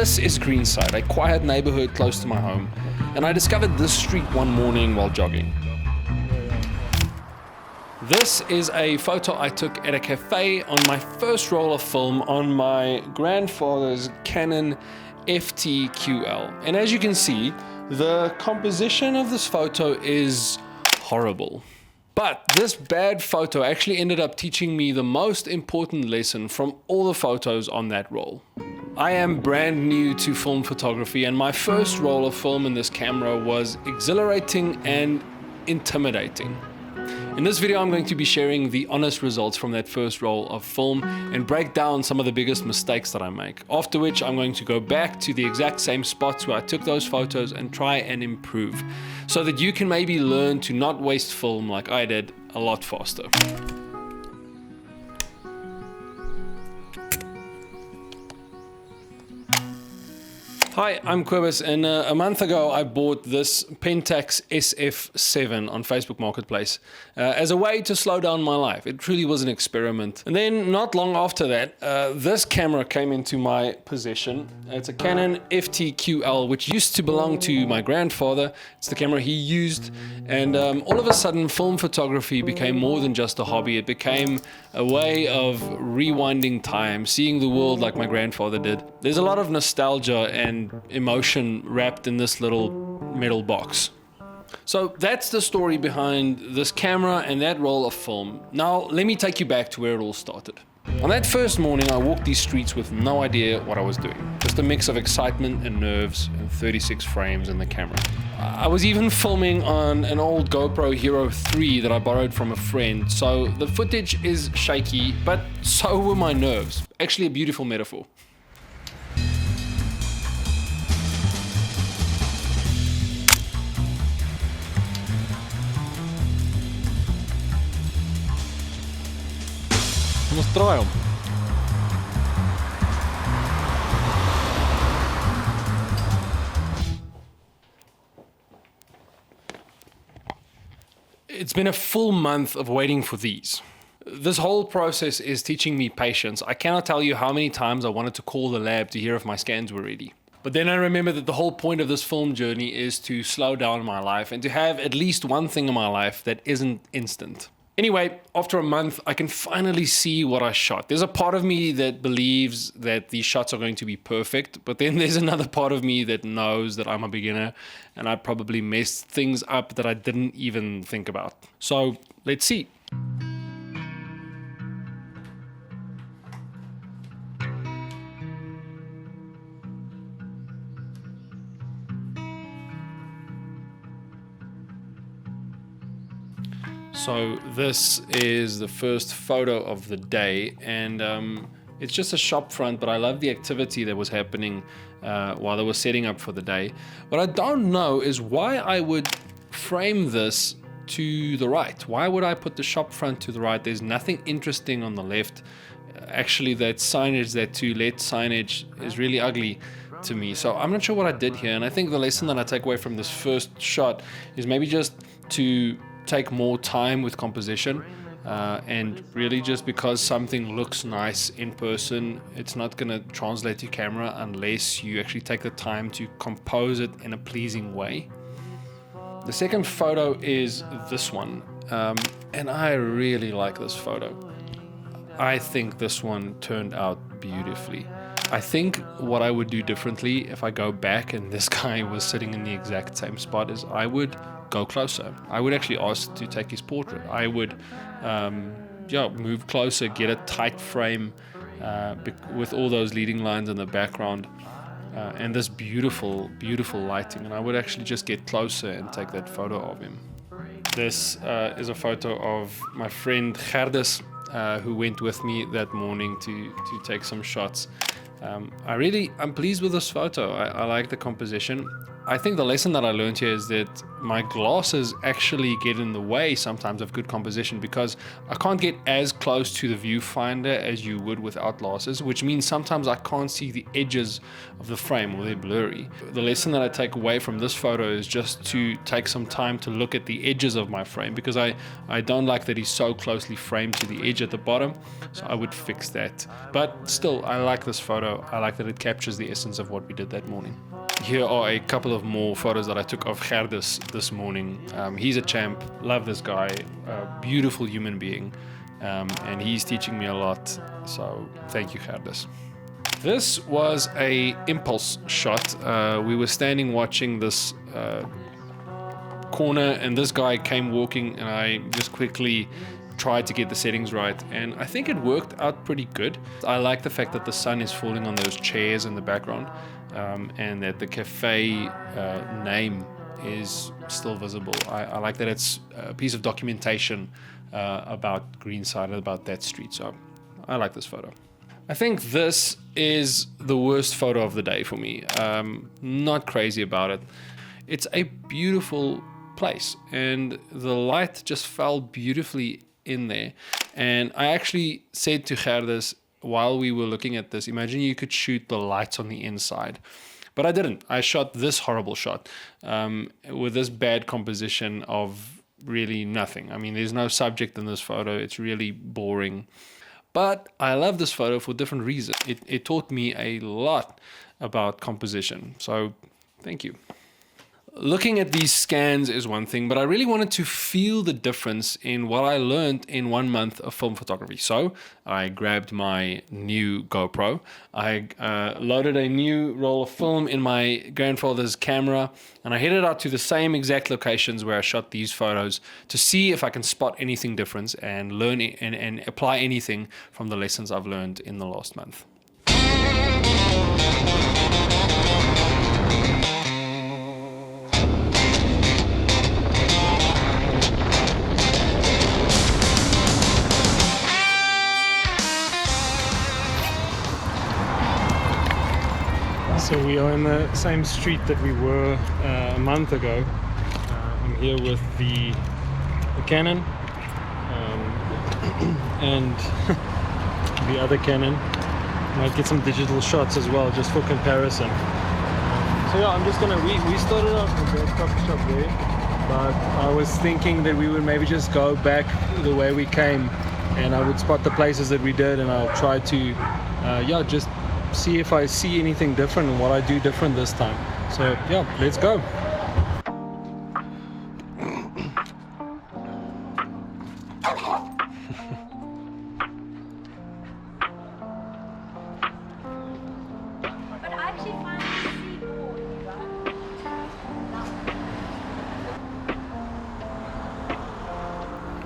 This is Greenside, a quiet neighborhood close to my home, and I discovered this street one morning while jogging. This is a photo I took at a cafe on my first roll of film on my grandfather's Canon FT-QL. And as you can see, the composition of this photo is horrible. But this bad photo actually ended up teaching me the most important lesson from all the photos on that roll. I am brand new to film photography, and my first roll of film in this camera was exhilarating and intimidating. In this video, I'm going to be sharing the honest results from that first roll of film and break down some of the biggest mistakes that I make. After which, I'm going to go back to the exact same spots where I took those photos and try and improve, so that you can maybe learn to not waste film like I did a lot faster. Hi, I'm Kobus, and a month ago I bought this Pentax SF7 on Facebook Marketplace as a way to slow down my life. It truly was an experiment. And then not long after that, this camera came into my possession. It's a Canon FT-QL, which used to belong to my grandfather. It's the camera he used, and all of a sudden film photography became more than just a hobby. It became a way of rewinding time, seeing the world like my grandfather did. There's a lot of nostalgia and emotion wrapped in this little metal box. So that's the story behind this camera and that roll of film. Now let me take you back to where it all started. On that first morning, I walked these streets with no idea what I was doing. Just a mix of excitement and nerves and 36 frames in the camera. I was even filming on an old GoPro Hero 3 that I borrowed from a friend, so the footage is shaky, but so were my nerves. Actually a beautiful metaphor. Настроим. It's been a full month of waiting for these. This whole process is teaching me patience. I cannot tell you how many times I wanted to call the lab to hear if my scans were ready. But then I remember that the whole point of this film journey is to slow down my life and to have at least one thing in my life that isn't instant. Anyway, after a month, I can finally see what I shot. There's a part of me that believes that these shots are going to be perfect, but then there's another part of me that knows that I'm a beginner and I probably messed things up that I didn't even think about. So let's see. So this is the first photo of the day, and it's just a shop front, but I love the activity that was happening while they were setting up for the day. What I don't know is why I would frame this to the right. Why would I put the shop front to the right? There's nothing interesting on the left. Actually, that signage, that to let signage, is really ugly to me. So I'm not sure what I did here, and I think the lesson that I take away from this first shot is maybe just to take more time with composition, and really just because something looks nice in person, it's not going to translate to camera unless you actually take the time to compose it in a pleasing way. The second photo is this one, and I really like this photo. I think this one turned out beautifully. I think what I would do differently if I go back and this guy was sitting in the exact same spot is I would go closer. I would actually ask to take his portrait. I would move closer, get a tight frame with all those leading lines in the background and this beautiful, beautiful lighting. And I would actually just get closer and take that photo of him. This is a photo of my friend Gerdus, who went with me that morning to take some shots. I'm pleased with this photo. I like the composition. I think the lesson that I learned here is that my glasses actually get in the way sometimes of good composition, because I can't get as close to the viewfinder as you would without glasses, which means sometimes I can't see the edges of the frame or they're blurry. The lesson that I take away from this photo is just to take some time to look at the edges of my frame, because I don't like that he's so closely framed to the edge at the bottom, so I would fix that. But still, I like this photo. I like that it captures the essence of what we did that morning. Here are a couple of more photos that I took of Gerdus this morning. He's a champ, love this guy, a beautiful human being, and he's teaching me a lot, so thank you, Gerdus. This was a impulse shot. We were standing watching this corner, and this guy came walking, and I just quickly tried to get the settings right, and I think it worked out pretty good. I like the fact that the sun is falling on those chairs in the background, and that the cafe name is still visible. I like that it's a piece of documentation about Greenside, about that street, so I like this photo. I think this is the worst photo of the day for me. Not crazy about it. It's a beautiful place, and the light just fell beautifully in there. And I actually said to Gerdus while we were looking at this, imagine you could shoot the lights on the inside. But I didn't. I shot this horrible shot with this bad composition of really nothing. I mean, there's no subject in this photo. It's really boring. But I love this photo for different reasons. It taught me a lot about composition. So thank you. Looking at these scans is one thing, but I really wanted to feel the difference in what I learned in 1 month of film photography. So I grabbed my new GoPro. I loaded a new roll of film in my grandfather's camera, and I headed out to the same exact locations where I shot these photos to see if I can spot anything different and learn and apply anything from the lessons I've learned in the last month. So we are in the same street that we were a month ago. I'm here with the Canon and the other Canon. Might get some digital shots as well, just for comparison. So yeah, I'm just gonna, we started off with the coffee shop there, but I was thinking that we would maybe just go back the way we came, and I would spot the places that we did, and I'll try to just see if I see anything different and what I do different this time. So yeah, let's go.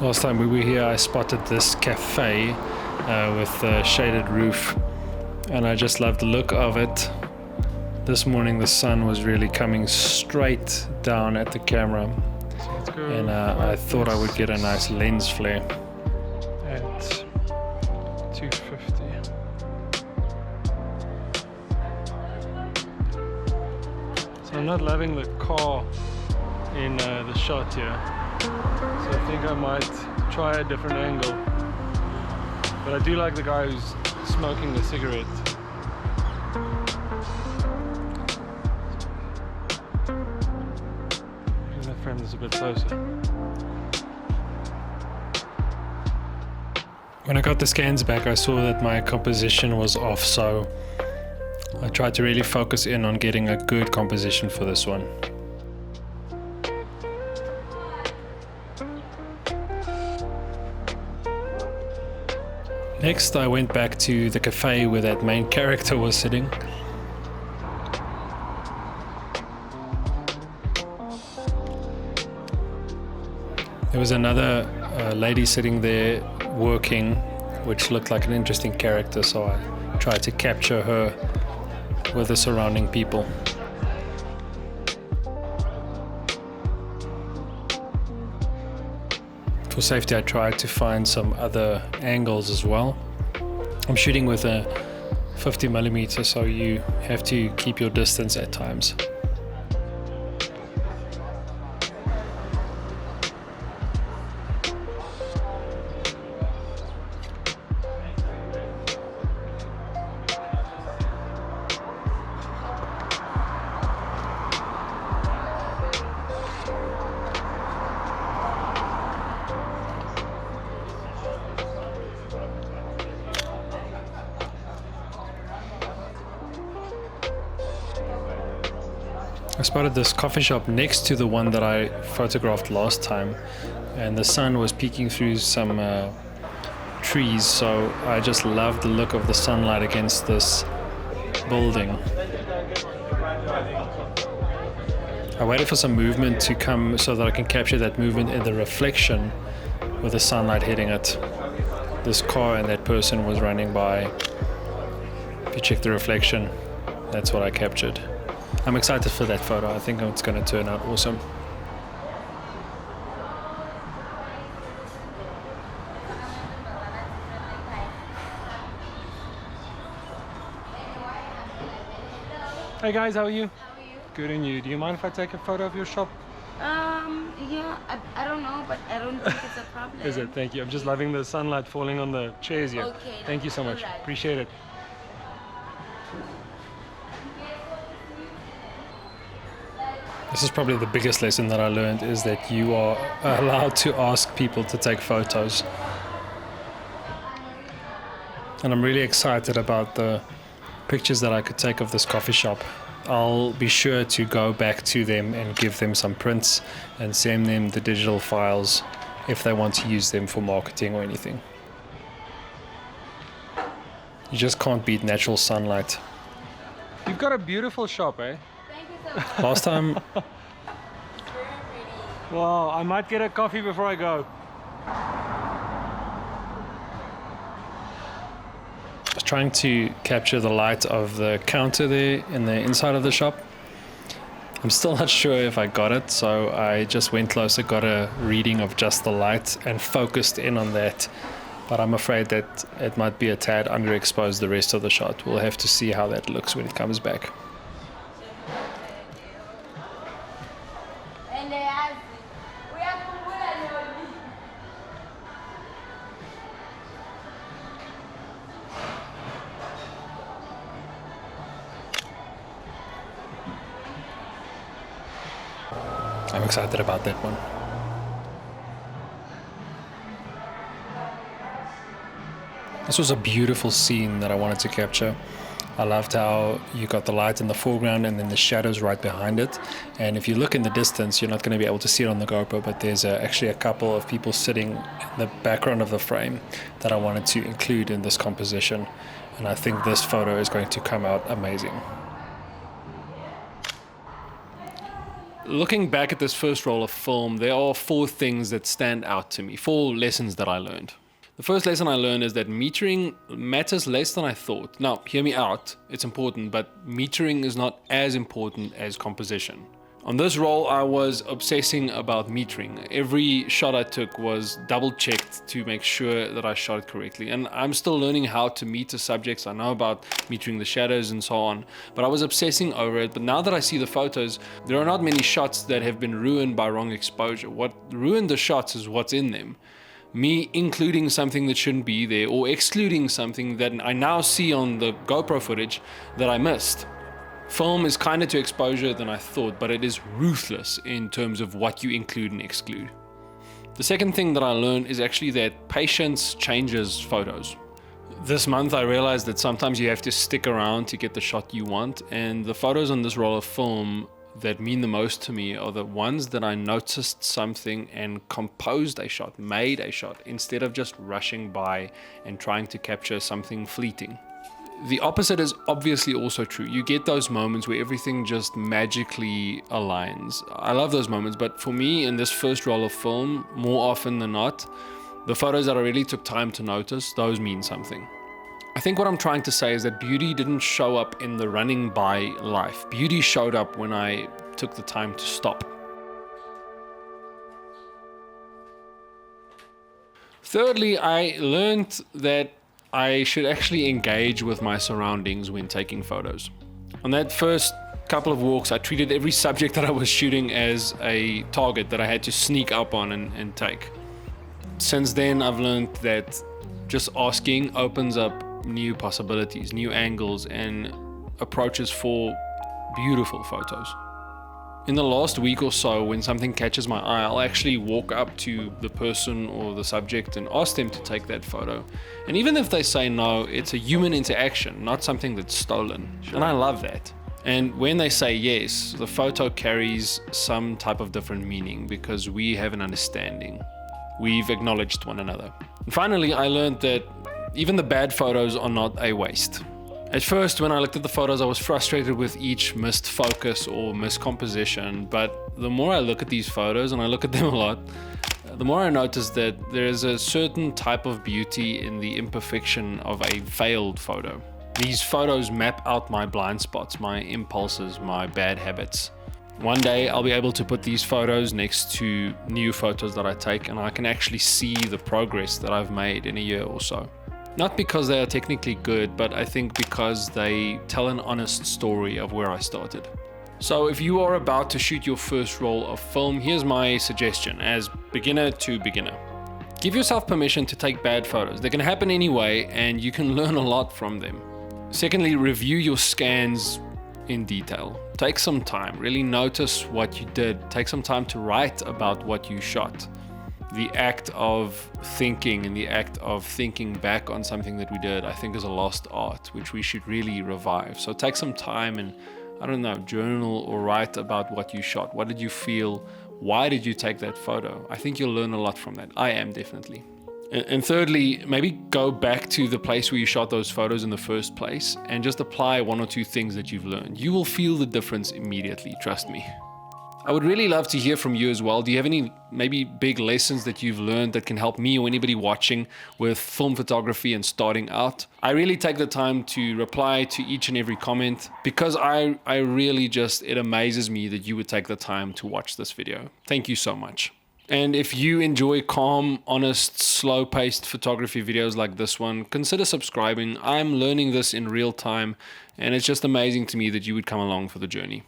Last time we were here, I spotted this cafe with a shaded roof, and I just loved the look of it. This morning the sun was really coming straight down at the camera, and I thought I would get a nice lens flare. At 250. So I'm not loving the car in the shot here, so I think I might try a different angle. But I do like the guy who's smoking the cigarette. Maybe that frame is a bit closer. When I got the scans back, I saw that my composition was off, so I tried to really focus in on getting a good composition for this one. Next, I went back to the cafe where that main character was sitting. There was another lady sitting there working, which looked like an interesting character, so I tried to capture her with the surrounding people. For safety, I tried to find some other angles as well. I'm shooting with a 50mm, so you have to keep your distance at times. I spotted this coffee shop next to the one that I photographed last time, and the sun was peeking through some trees, so I just loved the look of the sunlight against this building. I waited for some movement to come so that I can capture that movement in the reflection with the sunlight hitting it. This car and that person was running by. If you check the reflection, that's what I captured. I'm excited for that photo. I think it's going to turn out awesome. Hey guys, how are you? How are you? Good, and you? Do you mind if I take a photo of your shop? Yeah, I don't know, but I don't think it's a problem. Is it? Thank you. I'm just loving the sunlight falling on the chairs here. Okay. Thank you so much. Alright. Appreciate it. This is probably the biggest lesson that I learned, is that you are allowed to ask people to take photos. And I'm really excited about the pictures that I could take of this coffee shop. I'll be sure to go back to them and give them some prints and send them the digital files if they want to use them for marketing or anything. You just can't beat natural sunlight. You've got a beautiful shop, eh? Thank you so much. Last time Very pretty. Wow, I might get a coffee before I go. I was trying to capture the light of the counter there in the inside of the shop. I'm still not sure if I got it, so I just went closer, got a reading of just the light and focused in on that. But I'm afraid that it might be a tad underexposed the rest of the shot. We'll have to see how that looks when it comes back. I'm excited about that one. This was a beautiful scene that I wanted to capture. I loved how you got the light in the foreground and then the shadows right behind it. And if you look in the distance, you're not going to be able to see it on the GoPro, but there's actually a couple of people sitting in the background of the frame that I wanted to include in this composition. And I think this photo is going to come out amazing. Looking back at this first roll of film, there are 4 things that stand out to me, 4 lessons that I learned. The first lesson I learned is that metering matters less than I thought. Now, hear me out, it's important, but metering is not as important as composition. On this roll, I was obsessing about metering. Every shot I took was double-checked to make sure that I shot it correctly. And I'm still learning how to meter subjects. I know about metering the shadows and so on, but I was obsessing over it. But now that I see the photos, there are not many shots that have been ruined by wrong exposure. What ruined the shots is what's in them. Me including something that shouldn't be there, or excluding something that I now see on the GoPro footage that I missed. Film is kinder to exposure than I thought, but it is ruthless in terms of what you include and exclude. The second thing that I learned is actually that patience changes photos. This month I realized that sometimes you have to stick around to get the shot you want, and the photos on this roll of film that mean the most to me are the ones that I noticed something and composed a shot, made a shot, instead of just rushing by and trying to capture something fleeting. The opposite is obviously also true. You get those moments where everything just magically aligns. I love those moments, but for me in this first roll of film, more often than not, the photos that I really took time to notice, those mean something. I think what I'm trying to say is that beauty didn't show up in the running by life. Beauty showed up when I took the time to stop. Thirdly, I learned that I should actually engage with my surroundings when taking photos. On that first couple of walks, I treated every subject that I was shooting as a target that I had to sneak up on and take. Since then, I've learned that just asking opens up new possibilities, new angles, and approaches for beautiful photos. In the last week or so, when something catches my eye, I'll actually walk up to the person or the subject and ask them to take that photo. And even if they say no, it's a human interaction, not something that's stolen. And I love that. And when they say yes, the photo carries some type of different meaning because we have an understanding. We've acknowledged one another. And finally, I learned that even the bad photos are not a waste. At first, when I looked at the photos, I was frustrated with each missed focus or missed composition. But the more I look at these photos, and I look at them a lot, the more I notice that there is a certain type of beauty in the imperfection of a failed photo. These photos map out my blind spots, my impulses, my bad habits. One day I'll be able to put these photos next to new photos that I take, and I can actually see the progress that I've made in a year or so. Not because they are technically good, but I think because they tell an honest story of where I started. So if you are about to shoot your first roll of film, here's my suggestion as beginner to beginner. Give yourself permission to take bad photos. They can happen anyway, and you can learn a lot from them. Secondly, review your scans in detail. Take some time, really notice what you did. Take some time to write about what you shot. The act of thinking and the act of thinking back on something that we did, I think is a lost art, which we should really revive. So take some time and, I don't know, journal or write about what you shot. What did you feel? Why did you take that photo? I think you'll learn a lot from that. I am definitely. And thirdly, maybe go back to the place where you shot those photos in the first place and just apply one or two things that you've learned. You will feel the difference immediately, trust me. I would really love to hear from you as well. Do you have any maybe big lessons that you've learned that can help me or anybody watching with film photography and starting out? I really take the time to reply to each and every comment because I really just, it amazes me that you would take the time to watch this video. Thank you so much. And if you enjoy calm, honest, slow-paced photography videos like this one, consider subscribing. I'm learning this in real time, and it's just amazing to me that you would come along for the journey.